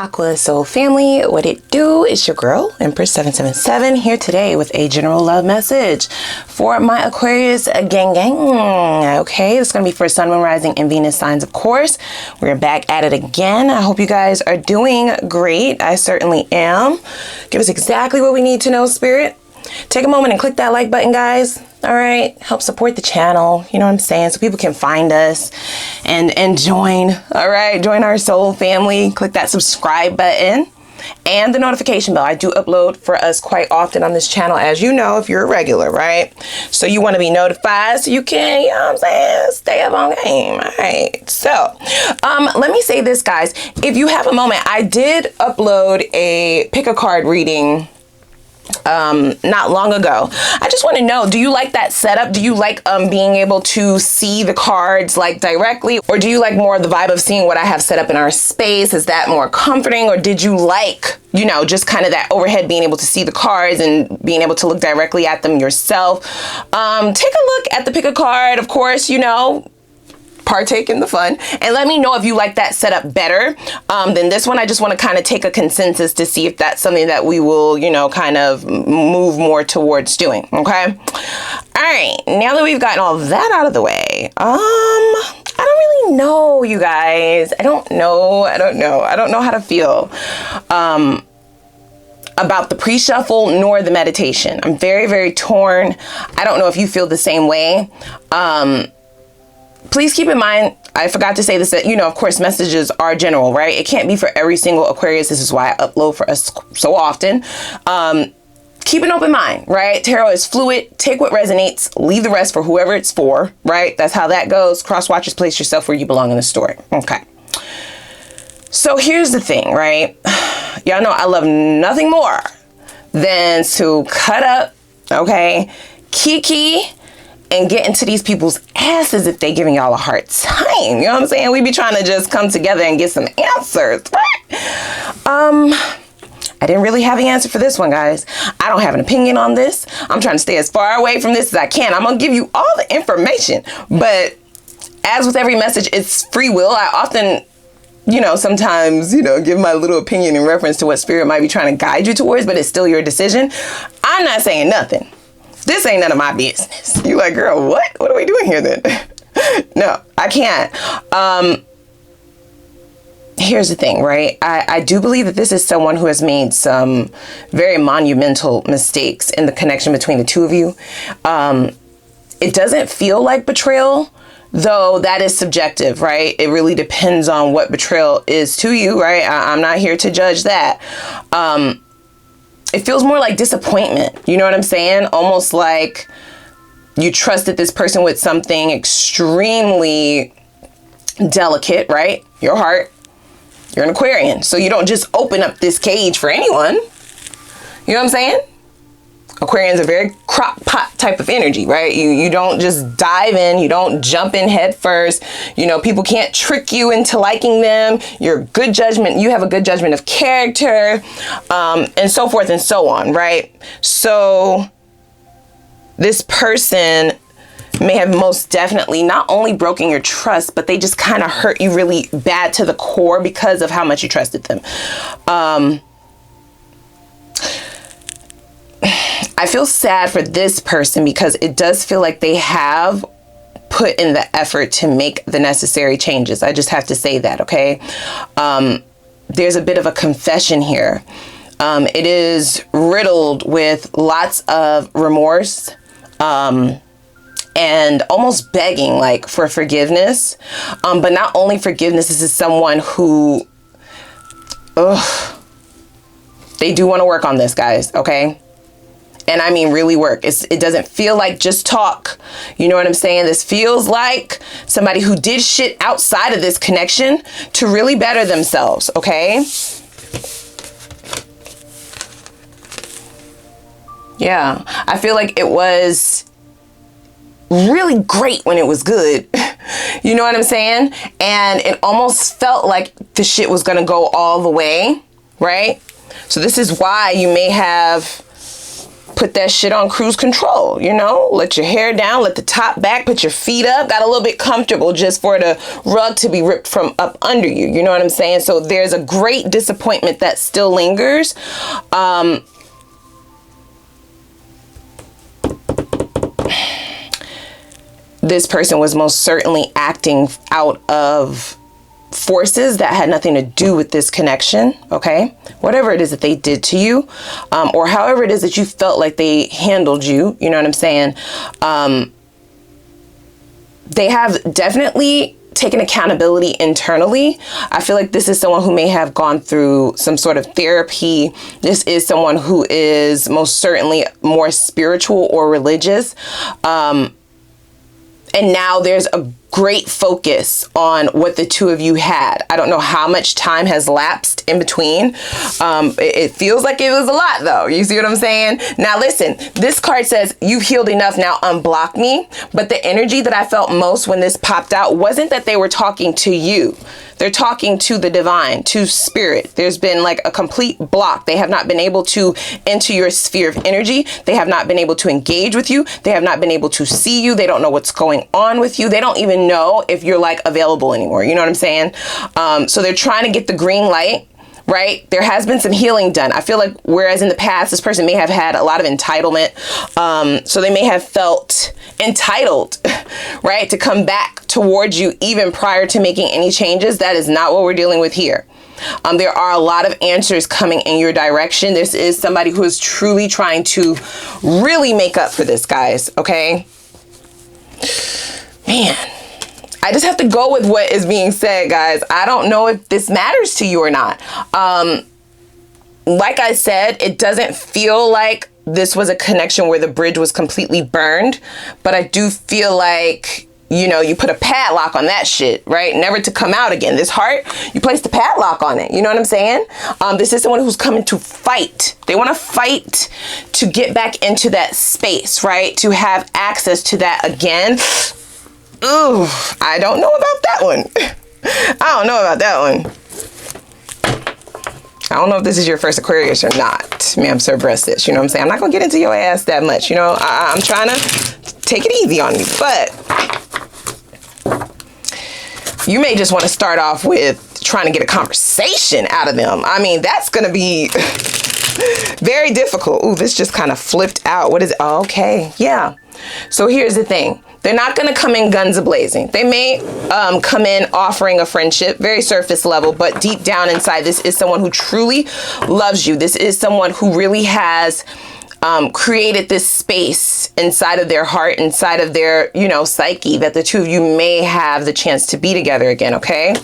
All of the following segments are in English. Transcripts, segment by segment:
Aqua Soul family, what it do? It's your girl Empress 777 here today with a general love message for my Aquarius gang. Okay, it's gonna be for Sun, Moon, Rising, and Venus signs, of course. We're back at it again. I hope you guys are doing great. I certainly am. Give us exactly what we need to know, Spirit. Take a moment and click that like button, guys. All right, help support the channel, you know what I'm saying, so people can find us and join. All right, join our soul family. Click that subscribe button and the notification bell. I do upload for us quite often on this channel, as you know, if you're a regular, right? So you want to be notified so you can, you know what I'm saying, stay up on game. All right, so let me say this, guys. If you have a moment, I did upload a pick a card reading not long ago. I just want to know, do you like that setup? Do you like being able to see the cards like directly, or do you like more of the vibe of seeing what I have set up in our space? Is that more comforting, or did you like, you know, just kind of that overhead, being able to see the cards and being able to look directly at them yourself? Take a look at the pick a card, of course, you know, partake in the fun, and let me know if you like that setup better than this one. I just want to kind of take a consensus to see if that's something that we will, you know, kind of move more towards doing. Okay. All right. Now that we've gotten all that out of the way, I don't really know, you guys. I don't know how to feel about the pre-shuffle nor the meditation. I'm very, very torn. I don't know if you feel the same way. Please keep in mind, I forgot to say this, that, you know, of course, messages are general, right? It can't be for every single Aquarius. This is why I upload for us so often. Keep an open mind, right? Tarot is fluid. Take what resonates, leave the rest for whoever it's for, right? That's how that goes. Cross watchers, place yourself where you belong in the story. Okay. So here's the thing, right? Y'all know I love nothing more than to cut up, okay, kiki, and get into these people's asses if they giving y'all a hard time. You know what I'm saying? We be trying to just come together and get some answers, right? I didn't really have an answer for this one, guys. I don't have an opinion on this. I'm trying to stay as far away from this as I can. I'm gonna give you all the information, but as with every message, it's free will. I often, you know, sometimes, you know, give my little opinion in reference to what spirit might be trying to guide you towards, but it's still your decision. I'm not saying nothing. This ain't none of my business. You like, girl, what? What are we doing here then? No, I can't. Here's the thing, right? I do believe that this is someone who has made some very monumental mistakes in the connection between the two of you. It doesn't feel like betrayal, though that is subjective, right? It really depends on what betrayal is to you, right? I'm not here to judge that. It feels more like disappointment. You know what I'm saying? Almost like you trusted this person with something extremely delicate, right? Your heart. You're an Aquarian. So you don't just open up this cage for anyone. You know what I'm saying? Aquarians are very crock pot type of energy, right? You don't just dive in. You don't jump in head first. You know, people can't trick you into liking them. Your good judgment, you have a good judgment of character, and so forth and so on, right? So this person may have most definitely not only broken your trust, but they just kind of hurt you really bad to the core because of how much you trusted them. I feel sad for this person because it does feel like they have put in the effort to make the necessary changes. I just have to say that, okay? There's a bit of a confession here. It is riddled with lots of remorse and almost begging like for forgiveness. But not only forgiveness, this is someone who, they do want to work on this, guys, okay? And I mean really work. It doesn't feel like just talk. You know what I'm saying? This feels like somebody who did shit outside of this connection to really better themselves, okay? Yeah, I feel like it was really great when it was good. You know what I'm saying? And it almost felt like the shit was gonna go all the way, right? So this is why you may have put that shit on cruise control, you know, let your hair down, let the top back, put your feet up, got a little bit comfortable just for the rug to be ripped from up under you. You know what I'm saying? So there's a great disappointment that still lingers. This person was most certainly acting out of forces that had nothing to do with this connection, okay? Whatever it is that they did to you, or however it is that you felt like they handled you, you know what I'm saying? They have definitely taken accountability internally. I feel like this is someone who may have gone through some sort of therapy. This is someone who is most certainly more spiritual or religious. And now there's a great focus on what the two of you had. I don't know how much time has lapsed in between. It feels like it was a lot though. You see what I'm saying? Now listen, this card says you've healed enough, now unblock me. But the energy that I felt most when this popped out wasn't that they were talking to you. They're talking to the divine, to spirit. There's been like a complete block. They have not been able to enter your sphere of energy. They have not been able to engage with you. They have not been able to see you. They don't know what's going on with you. They don't even know if you're like available anymore. You know what I'm saying? So they're trying to get the green light. Right? There has been some healing done. I feel like whereas in the past, this person may have had a lot of entitlement. So they may have felt entitled, right? To come back towards you even prior to making any changes. That is not what we're dealing with here. There are a lot of answers coming in your direction. This is somebody who is truly trying to really make up for this, guys. Okay? Man. I just have to go with what is being said, guys. I don't know if this matters to you or not. Like I said, it doesn't feel like this was a connection where the bridge was completely burned, but I do feel like, you know, you put a padlock on that shit, right? Never to come out again. This heart, you place the padlock on it. You know what I'm saying? This is someone who's coming to fight. They want to fight to get back into that space, right? To have access to that again. Ooh, I don't know about that one. I don't know about that one. I don't know if this is your first Aquarius or not. Ma'am, sir, breast this. You know what I'm saying? I'm not going to get into your ass that much. You know, I'm trying to take it easy on you. But you may just want to start off with trying to get a conversation out of them. I mean, that's going to be very difficult. Ooh, this just kind of flipped out. What is it? Oh, okay. Yeah. So here's the thing. They're not going to come in guns a-blazing. They may come in offering a friendship, very surface level, but deep down inside, this is someone who truly loves you. This is someone who really has created this space inside of their heart, inside of their, you know, psyche, that the two of you may have the chance to be together again, okay?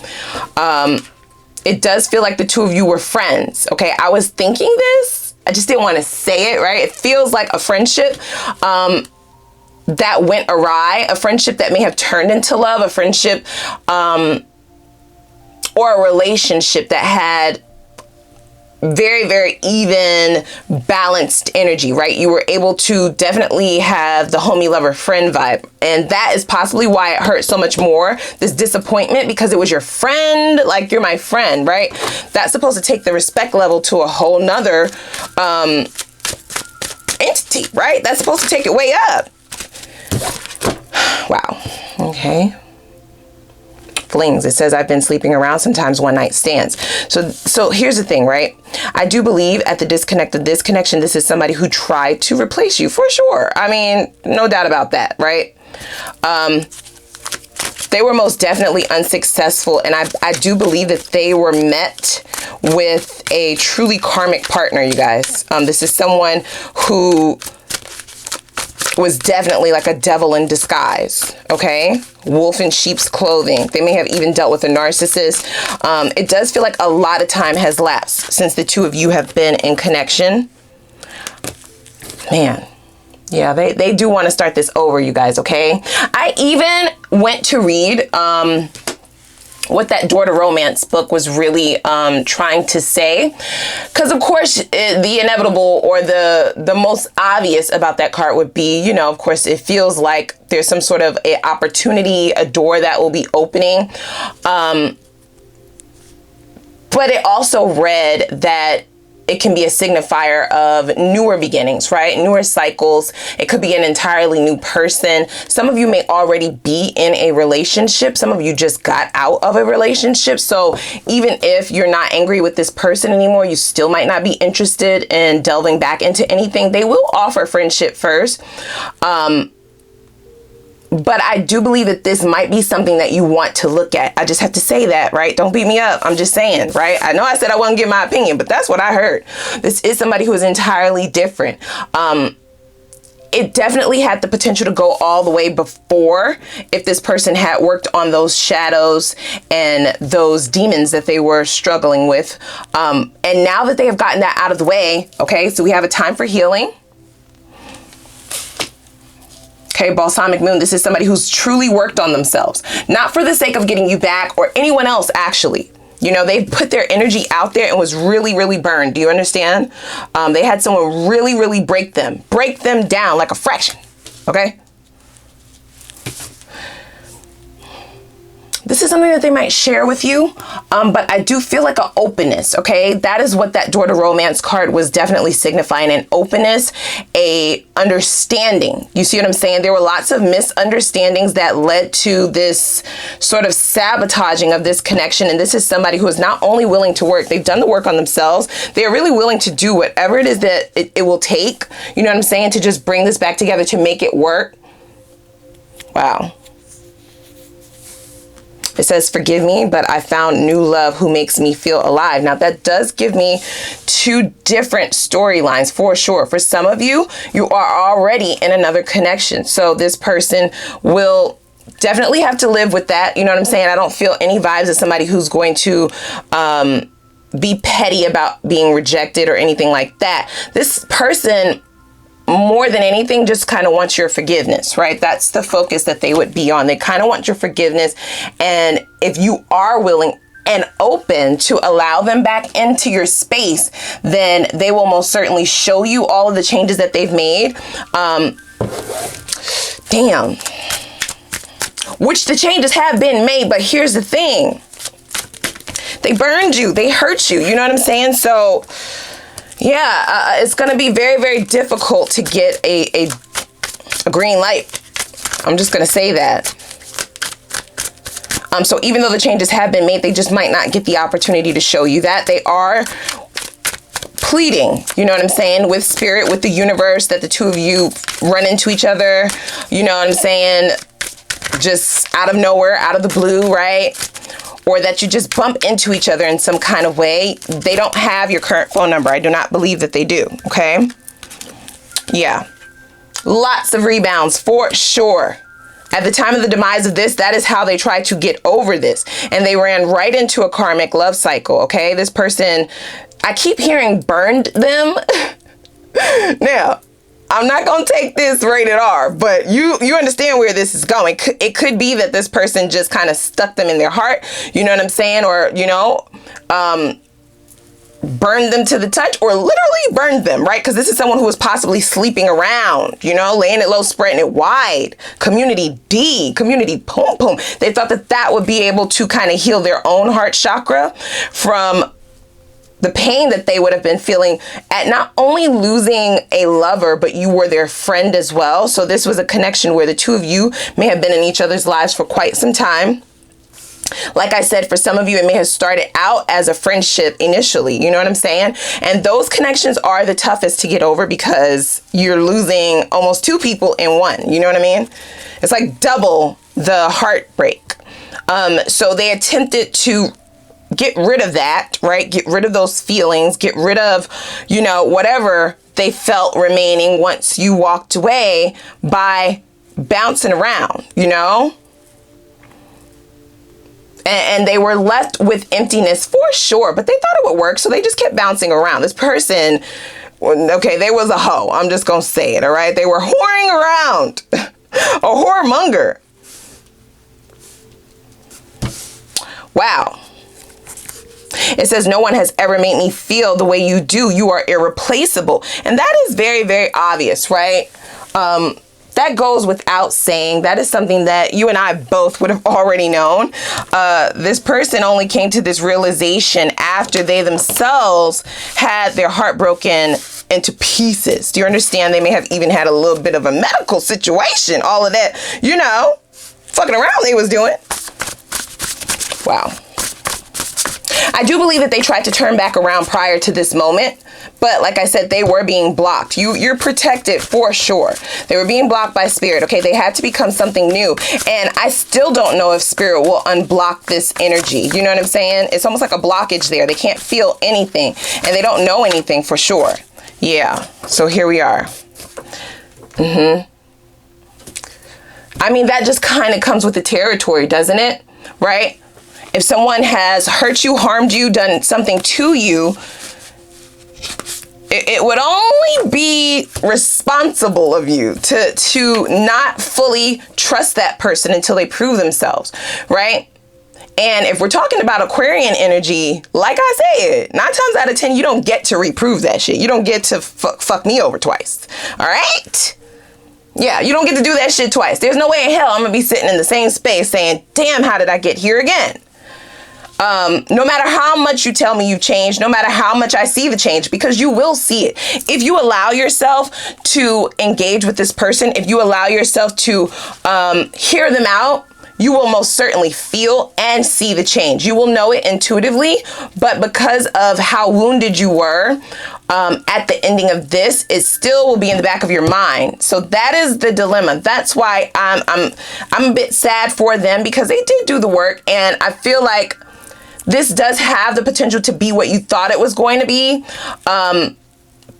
It does feel like the two of you were friends, okay? I was thinking this. I just didn't want to say it, right? It feels like a friendship that went awry, a friendship that may have turned into love, a friendship or a relationship that had very, very even balanced energy, right? You were able to definitely have the homie lover friend vibe. And that is possibly why it hurt so much more, this disappointment, because it was your friend, like you're my friend, right? That's supposed to take the respect level to a whole nother entity, right? That's supposed to take it way up. Wow. Okay. Flings. It says I've been sleeping around, sometimes one night stands. So here's the thing, right? I do believe at the disconnect of this connection, this is somebody who tried to replace you for sure. I mean, no doubt about that, right? They were most definitely unsuccessful, and I do believe that they were met with a truly karmic partner, you guys. This is someone who was definitely like a devil in disguise, okay? Wolf in sheep's clothing. They may have even dealt with a narcissist. It does feel like a lot of time has lapsed since the two of you have been in connection. Man, yeah, they do want to start this over, you guys, okay? I even went to read what that Door to Romance book was really trying to say. Because, of course, the inevitable or the most obvious about that card would be, you know, of course, it feels like there's some sort of a opportunity, a door that will be opening. But it also read that it can be a signifier of newer beginnings, right? Newer cycles. It could be an entirely new person. Some of you may already be in a relationship. Some of you just got out of a relationship. So even if you're not angry with this person anymore, you still might not be interested in delving back into anything. They will offer friendship first. But I do believe that this might be something that you want to look at. I just have to say that, right? Don't beat me up. I'm just saying, right? I know I said I wouldn't give my opinion, but that's what I heard. This is somebody who is entirely different. It definitely had the potential to go all the way before if this person had worked on those shadows and those demons that they were struggling with. And now that they have gotten that out of the way, okay, so we have a time for healing. Okay, balsamic moon, this is somebody who's truly worked on themselves, not for the sake of getting you back or anyone else, actually. You know, they put their energy out there and was really, really burned. Do you understand? They had someone really, really break them down like a fraction. Okay. This is something that they might share with you, but I do feel like an openness, okay? That is what that door to romance card was definitely signifying, an openness, a understanding. You see what I'm saying? There were lots of misunderstandings that led to this sort of sabotaging of this connection, and this is somebody who is not only willing to work, they've done the work on themselves, they're really willing to do whatever it is that it will take, you know what I'm saying, to just bring this back together, to make it work. Wow. It says, forgive me, but I found new love who makes me feel alive. Now that does give me two different storylines for sure. For some of you, you are already in another connection. So this person will definitely have to live with that. You know what I'm saying? I don't feel any vibes of somebody who's going to be petty about being rejected or anything like that. This person, more than anything, just kind of wants your forgiveness, right? That's the focus that they would be on. They kind of want your forgiveness. And if you are willing and open to allow them back into your space, then they will most certainly show you all of the changes that they've made. Damn. Which the changes have been made, but here's the thing. They burned you. They hurt you. You know what I'm saying? So yeah, it's going to be very, very difficult to get a green light. I'm just going to say that. So even though the changes have been made, they just might not get the opportunity to show you that. They are pleading, you know what I'm saying, with spirit, with the universe, that the two of you run into each other, you know what I'm saying, just out of nowhere, out of the blue, right? Or that you just bump into each other in some kind of way. They don't have your current phone number. I do not believe that they do, okay? Yeah. Lots of rebounds for sure. At the time of the demise of this, that is how they tried to get over this. And they ran right into a karmic love cycle, okay? This person, I keep hearing burned them. Now, I'm not going to take this rated R, but you understand where this is going. It could be that this person just kind of stuck them in their heart, you know what I'm saying? Or, you know, burned them to the touch, or literally burned them, right? Because this is someone who was possibly sleeping around, you know, laying it low, spreading it wide. Community D, community pum pum. They thought that that would be able to kind of heal their own heart chakra from the pain that they would have been feeling at not only losing a lover, but you were their friend as well. So this was a connection where the two of you may have been in each other's lives for quite some time. Like I said, for some of you, it may have started out as a friendship initially, you know what I'm saying? And those connections are the toughest to get over because you're losing almost two people in one, you know what I mean? It's like double the heartbreak. So they attempted to get rid of that, right? Get rid of those feelings, get rid of, you know, whatever they felt remaining once you walked away by bouncing around, you know? And they were left with emptiness for sure, but they thought it would work, so they just kept bouncing around. This person, okay, they was a hoe. I'm just gonna say it, all right? They were whoring around, a whoremonger. Wow. It says, no one has ever made me feel the way you do. You are irreplaceable. And that is very, very obvious, right? That that goes without saying. That is something that you and I both would have already known. This person only came to this realization after they themselves had their heart broken into pieces. Do you understand? They may have even had a little bit of a medical situation, all of that, you know, fucking around they was doing. Wow. I do believe that they tried to turn back around prior to this moment, but like I said, they were being blocked. You're protected for sure. They were being blocked by spirit. Okay, they had to become something new, and I still don't know if spirit will unblock this energy. You know what I'm saying? It's almost like a blockage there. They can't feel anything, and they don't know anything for sure. Yeah, so here we are. I mean, that just kind of comes with the territory, doesn't it? Right? If someone has hurt you, harmed you, done something to you, it would only be responsible of you to not fully trust that person until they prove themselves, right? And if we're talking about Aquarian energy, like I said, 9 times out of 10, you don't get to reprove that shit. You don't get to fuck me over twice. All right? Yeah, you don't get to do that shit twice. There's no way in hell I'm going to be sitting in the same space saying, damn, how did I get here again? No matter how much you tell me you've changed, no matter how much I see the change, because you will see it. If you allow yourself to engage with this person, if you allow yourself to hear them out, you will most certainly feel and see the change. You will know it intuitively, but because of how wounded you were at the ending of this, it still will be in the back of your mind. So that is the dilemma. That's why I'm a bit sad for them, because they did do the work, and I feel like this does have the potential to be what you thought it was going to be.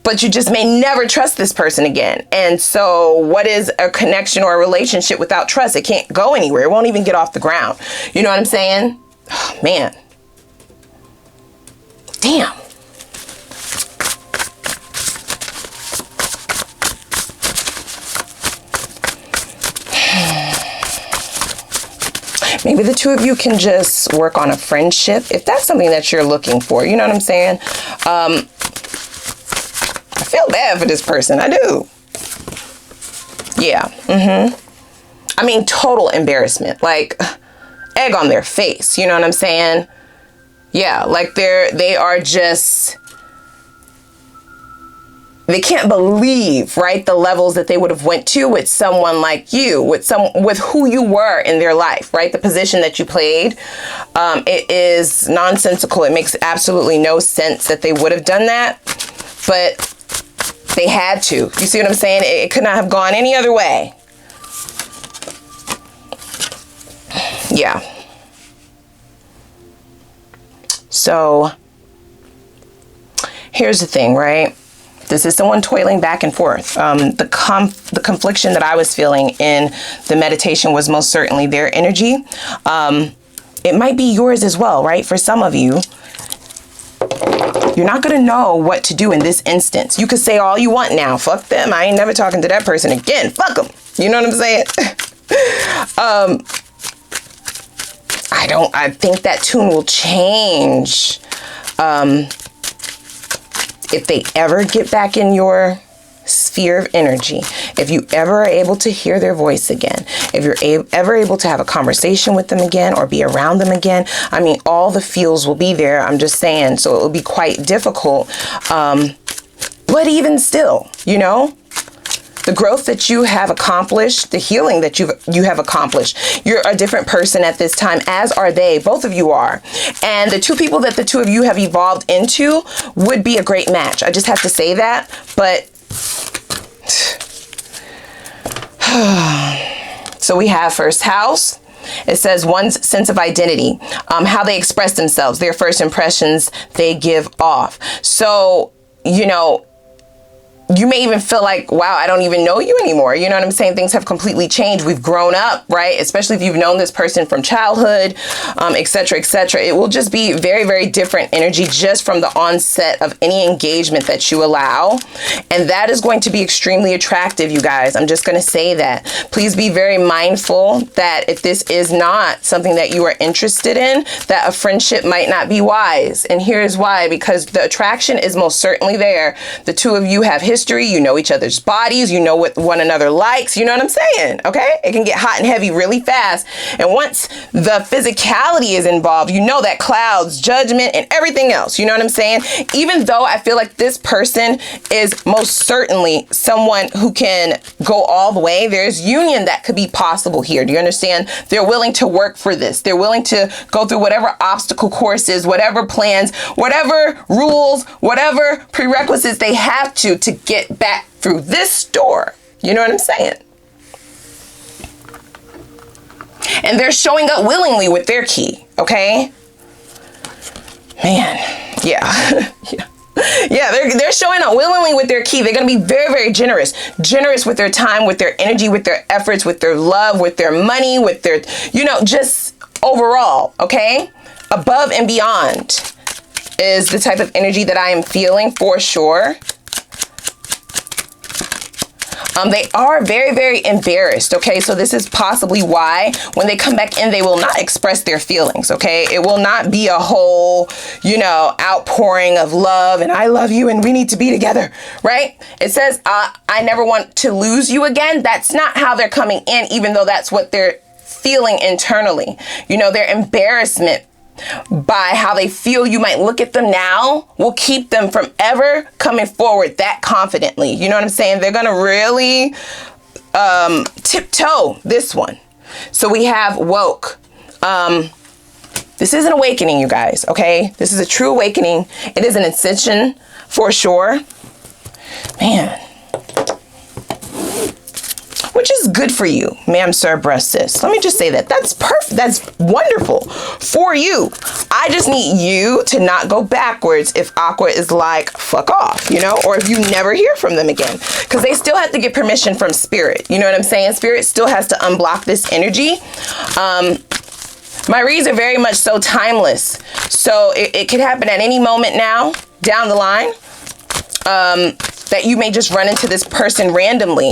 But you just may never trust this person again. And so what is a connection or a relationship without trust? It can't go anywhere. It won't even get off the ground. You know what I'm saying? Oh, man. Damn. Maybe the two of you can just work on a friendship, if that's something that you're looking for. You know what I'm saying? I feel bad for this person. I do. Yeah. I mean, total embarrassment. Like, egg on their face. You know what I'm saying? Yeah, like they are just... They can't believe, right, the levels that they would have went to with someone like you, with who you were in their life, right? The position that you played. It is nonsensical. It makes absolutely no sense that they would have done that, but they had to. You see what I'm saying? It could not have gone any other way. Yeah. So here's the thing, right? This is someone toiling back and forth. The confliction that I was feeling in the meditation was most certainly their energy. It might be yours as well, right? For some of you, you're not going to know what to do in this instance. You could say all you want now. Fuck them. I ain't never talking to that person again. Fuck them. You know what I'm saying? I think that tune will change. If they ever get back in your sphere of energy, if you ever are able to hear their voice again, if you're ever able to have a conversation with them again or be around them again, I mean, all the feels will be there. I'm just saying, so it will be quite difficult. But even still, you know, the growth that you have accomplished, the healing that you have accomplished, you're a different person at this time, as are they. Both of you are. And the two people that the two of you have evolved into would be a great match. I just have to say that. But so we have first house. It says one's sense of identity, how they express themselves, their first impressions they give off. So, you know, you may even feel like, wow, I don't even know you anymore. You know what I'm saying? Things have completely changed. We've grown up, right? Especially if you've known this person from childhood, et cetera, et cetera. It will just be very, very different energy just from the onset of any engagement that you allow. And that is going to be extremely attractive, you guys. I'm just going to say that. Please be very mindful that if this is not something that you are interested in, that a friendship might not be wise. And here's why: because the attraction is most certainly there. The two of you have history history, you know each other's bodies, you know what one another likes, you know what I'm saying? Okay? It can get hot and heavy really fast. And once the physicality is involved, you know that clouds judgment and everything else, you know what I'm saying? Even though I feel like this person is most certainly someone who can go all the way, there's union that could be possible here. Do you understand? They're willing to work for this. They're willing to go through whatever obstacle courses, whatever plans, whatever rules, whatever prerequisites they have to get back through this door. You know what I'm saying? And they're showing up willingly with their key, okay? Man, yeah. Yeah. Yeah, they're showing up willingly with their key. They're going to be very, very generous. Generous with their time, with their energy, with their efforts, with their love, with their money, with their, you know, just overall, okay? Above and beyond is the type of energy that I am feeling for sure. They are very, very embarrassed, okay? So this is possibly why when they come back in, they will not express their feelings, okay? It will not be a whole, you know, outpouring of love and I love you and we need to be together, right? It says, I never want to lose you again. That's not how they're coming in, even though that's what they're feeling internally. You know, their embarrassment by how they feel you might look at them now will keep them from ever coming forward that confidently. You know what I'm saying? They're going to really tiptoe this one. So we have woke. This is an awakening, you guys, okay? This is a true awakening. It is an ascension for sure. Man. Which is good for you, ma'am, sir, breast, sis. Let me just say that. That's perfect. That's wonderful for you. I just need you to not go backwards if Aqua is like, fuck off, you know, or if you never hear from them again. Because they still have to get permission from spirit. You know what I'm saying? Spirit still has to unblock this energy. My reads are very much so timeless. So it could happen at any moment now, down the line, that you may just run into this person randomly.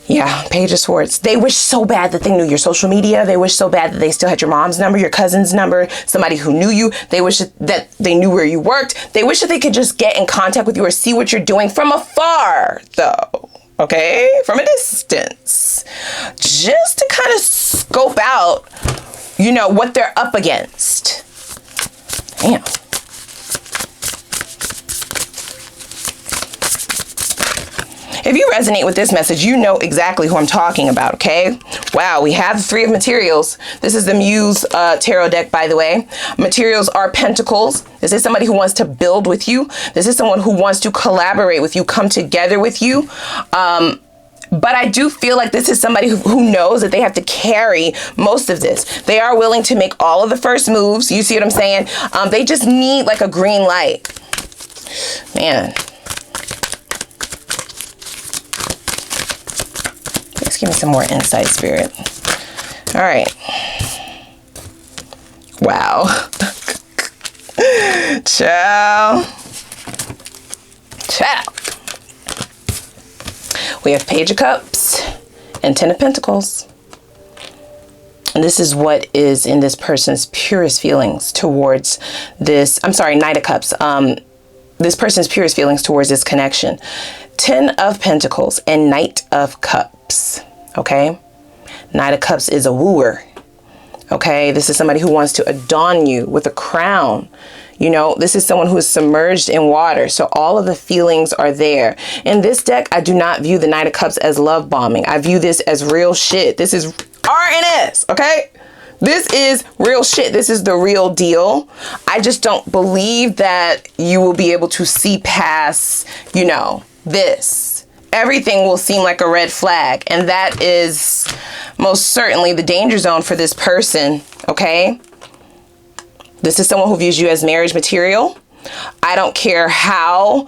Yeah, Page of Swords. They wish so bad that they knew your social media. They wish so bad that they still had your mom's number, your cousin's number, somebody who knew you. They wish that they knew where you worked. They wish that they could just get in contact with you or see what you're doing from afar, though. Okay? From a distance. Just to kind of scope out, you know, what they're up against. Damn. If you resonate with this message, you know exactly who I'm talking about, okay? Wow, we have the Three of Materials. This is the Muse tarot deck, by the way. Materials are pentacles. This is somebody who wants to build with you. This is someone who wants to collaborate with you, come together with you. But I do feel like this is somebody who knows that they have to carry most of this. They are willing to make all of the first moves. You see what I'm saying? They just need like a green light. Man. Give me some more insight, Spirit. All right. Wow. Ciao. Ciao. We have Page of Cups and Ten of Pentacles. And this is what is in this person's purest feelings towards this. I'm sorry, Knight of Cups. This person's purest feelings towards this connection. Ten of Pentacles and Knight of Cups. Okay, Knight of Cups is a wooer. Okay, this is somebody who wants to adorn you with a crown. You know, this is someone who is submerged in water. So all of the feelings are there. In this deck, I do not view the Knight of Cups as love bombing. I view this as real shit. This is RNS, okay? This is real shit. This is the real deal. I just don't believe that you will be able to see past, you know, this. Everything will seem like a red flag. And that is most certainly the danger zone for this person, okay? This is someone who views you as marriage material. I don't care how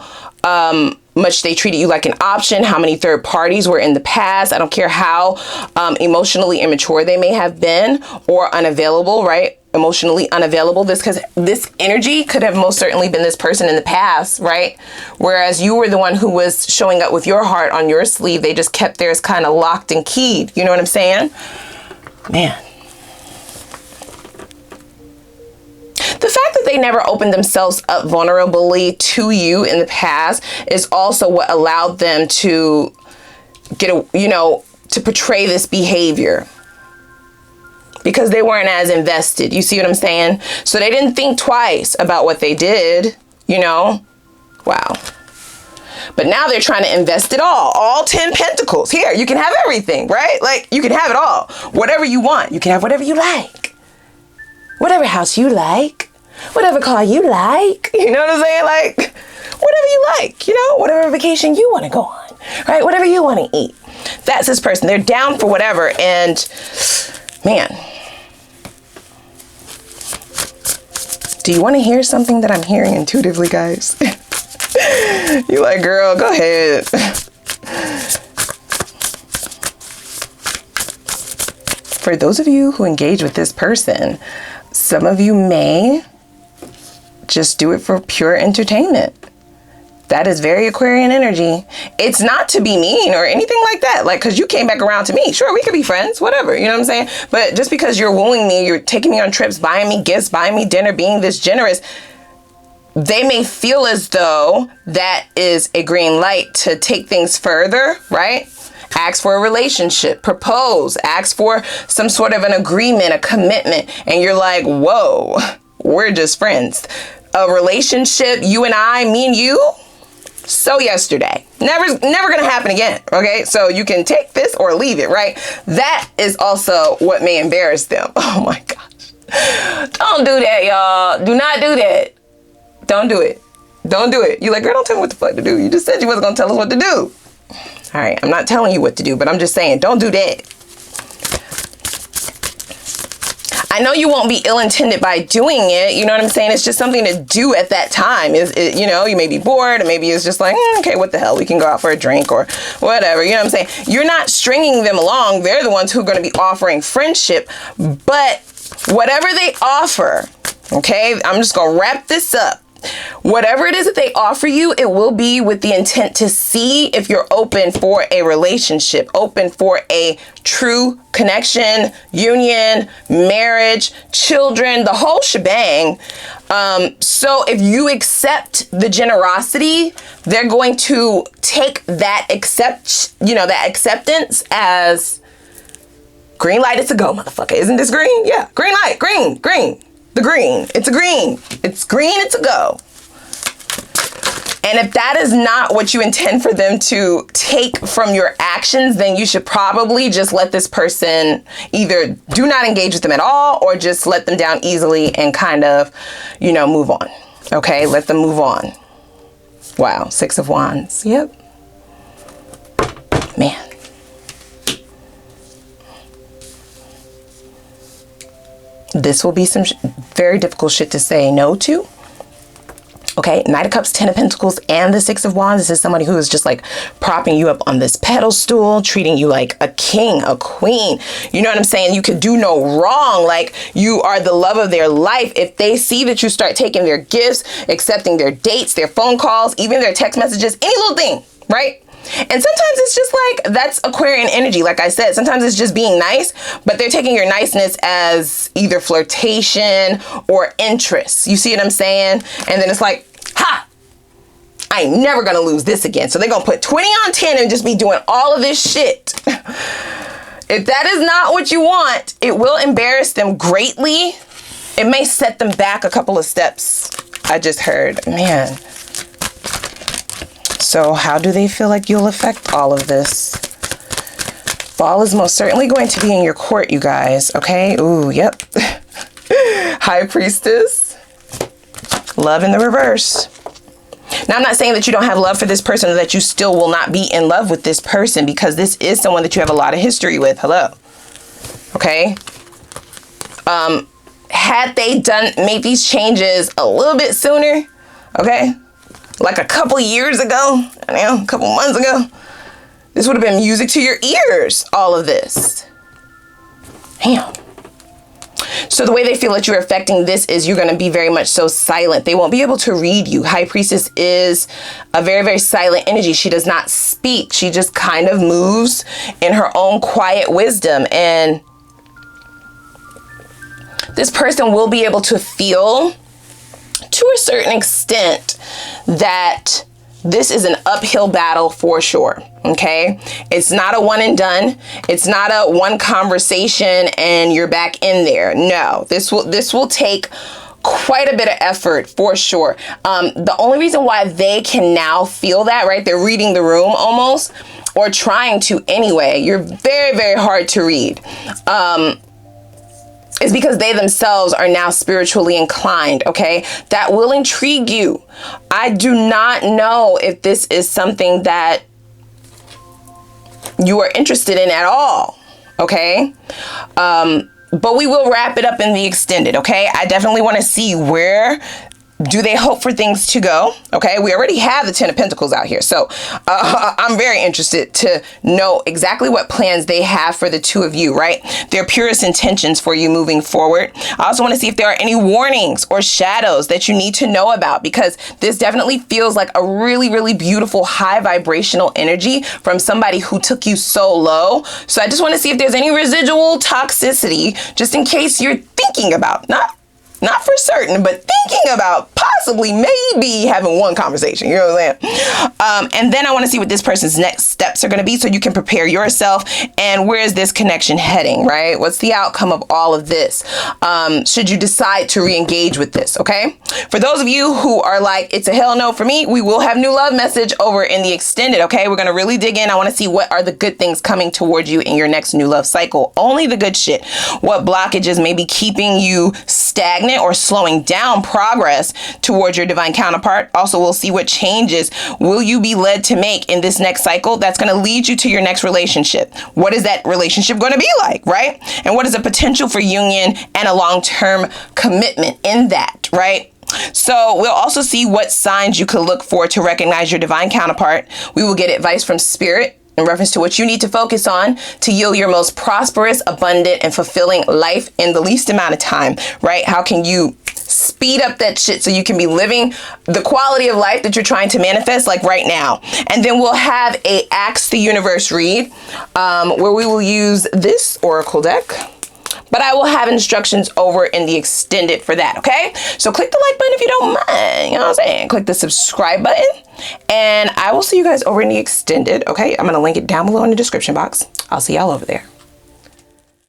much they treated you like an option, how many third parties were in the past. I don't care how emotionally immature they may have been or unavailable, right? Emotionally unavailable. This energy could have most certainly been this person in the past, right? Whereas you were the one who was showing up with your heart on your sleeve. They just kept theirs kind of locked and keyed. You know what I'm saying? Man. The fact that they never opened themselves up vulnerably to you in the past is also what allowed them to get a, you know, to portray this behavior, because they weren't as invested. You see what I'm saying? So they didn't think twice about what they did, you know? Wow. But now they're trying to invest it all 10 pentacles. Here, you can have everything, right? Like, you can have it all. Whatever you want. You can have whatever you like. Whatever house you like. Whatever car you like. You know what I'm saying? Like, whatever you like, you know? Whatever vacation you want to go on, right? Whatever you want to eat. That's this person. They're down for whatever. And, man, do you want to hear something that I'm hearing intuitively, guys? You like, girl, go ahead. For those of you who engage with this person, some of you may just do it for pure entertainment. That is very Aquarian energy. It's not to be mean or anything like that. Like, because you came back around to me. Sure, we could be friends, whatever. You know what I'm saying? But just because you're wooing me, you're taking me on trips, buying me gifts, buying me dinner, being this generous, they may feel as though that is a green light to take things further, right? Ask for a relationship, propose, ask for some sort of an agreement, a commitment. And you're like, whoa, we're just friends. A relationship, you and I, me and you, so yesterday. Never gonna happen again, okay? So you can take this or leave it, right? That is also what may embarrass them. Oh my gosh. Don't do that, y'all. Do not do that. Don't do it. Don't do it. You're like, girl, don't tell me what the fuck to do. You just said you wasn't gonna tell us what to do. All right, I'm not telling you what to do, but I'm just saying, don't do that. I know you won't be ill-intended by doing it. You know what I'm saying? It's just something to do at that time. You know, you may be bored, and maybe it's just like, okay, what the hell? We can go out for a drink or whatever. You know what I'm saying? You're not stringing them along. They're the ones who are going to be offering friendship. But whatever they offer, okay, I'm just going to wrap this up. Whatever it is that they offer you, it will be with the intent to see if you're open for a relationship, open for a true connection, union, marriage, children, the whole shebang. So if you accept the generosity, they're going to take that that acceptance as green light. It's a go, motherfucker. Isn't this green? Yeah. Green light. Green. The green. It's a green. It's green. It's a go. And if that is not what you intend for them to take from your actions, then you should probably just let this person either do not engage with them at all or just let them down easily and kind of, move on. Okay, let them move on. Wow, 6 of Wands. Yep. Man. This will be some very difficult shit to say no to. Okay, Knight of Cups, 10 of Pentacles, and the 6 of Wands. This is somebody who is just like propping you up on this pedestal, treating you like a king, a queen. You know what I'm saying? You could do no wrong. Like, you are the love of their life. If they see that you start taking their gifts, accepting their dates, their phone calls, even their text messages, any little thing, right? And sometimes it's just like, that's Aquarian energy. Like I said, sometimes it's just being nice, but they're taking your niceness as either flirtation or interest. You see what I'm saying? And then it's like, ha, I ain't never gonna lose this again. So they're gonna put 20 on 10 and just be doing all of this shit. If that is not what you want, it will embarrass them greatly. It may set them back a couple of steps. I just heard, man. So how do they feel like you'll affect all of this? Fall is most certainly going to be in your court, you guys. Okay. Ooh, yep. High Priestess. Love in the reverse. Now, I'm not saying that you don't have love for this person or that you still will not be in love with this person, because this is someone that you have a lot of history with. Hello. Okay. Had they made these changes a little bit sooner, okay, like a couple years ago, a couple months ago, this would have been music to your ears, all of this. Damn. So the way they feel that you're affecting this is you're going to be very much so silent. They won't be able to read you. High Priestess is a very, very silent energy. She does not speak. She just kind of moves in her own quiet wisdom. And this person will be able to feel to a certain extent that this is an uphill battle for sure. Okay, it's not a one and done. It's not a one conversation and you're back in there. No, this will take quite a bit of effort for sure. The only reason why they can now feel that, right? They're reading the room almost, or trying to anyway. You're very, very hard to read. Is because they themselves are now spiritually inclined, okay? That will intrigue you. I do not know if this is something that you are interested in at all, okay? But we will wrap it up in the extended, okay? I definitely want to see where do they hope for things to go? Okay, we already have the 10 of Pentacles out here. So I'm very interested to know exactly what plans they have for the two of you, right? Their purest intentions for you moving forward. I also want to see if there are any warnings or shadows that you need to know about, because this definitely feels like a really, really beautiful high vibrational energy from somebody who took you so low. So I just want to see if there's any residual toxicity, just in case you're thinking about, not for certain, but thinking about possibly maybe having one conversation, you know what I'm saying? And then I want to see what this person's next steps are going to be so you can prepare yourself. And where is this connection heading, right? What's the outcome of all of this? Should you decide to re-engage with this, okay? For those of you who are like, it's a hell no for me, we will have new love message over in the extended, okay? We're going to really dig in. I want to see what are the good things coming towards you in your next new love cycle. Only the good shit. What blockages may be keeping you stagnant or slowing down progress towards your divine counterpart. Also, we'll see what changes will you be led to make in this next cycle that's going to lead you to your next relationship. What is that relationship going to be like, right? And what is the potential for union and a long-term commitment in that, right? So we'll also see what signs you could look for to recognize your divine counterpart. We will get advice from spirit in reference to what you need to focus on to yield your most prosperous, abundant, and fulfilling life in the least amount of time, right? How can you speed up that shit so you can be living the quality of life that you're trying to manifest, like right now? And then we'll have a Ask the Universe read, where we will use this oracle deck. But I will have instructions over in the extended for that, okay? So click the like button if you don't mind, you know what I'm saying? Click the subscribe button, and I will see you guys over in the extended, okay? I'm gonna link it down below in the description box. I'll see y'all over there.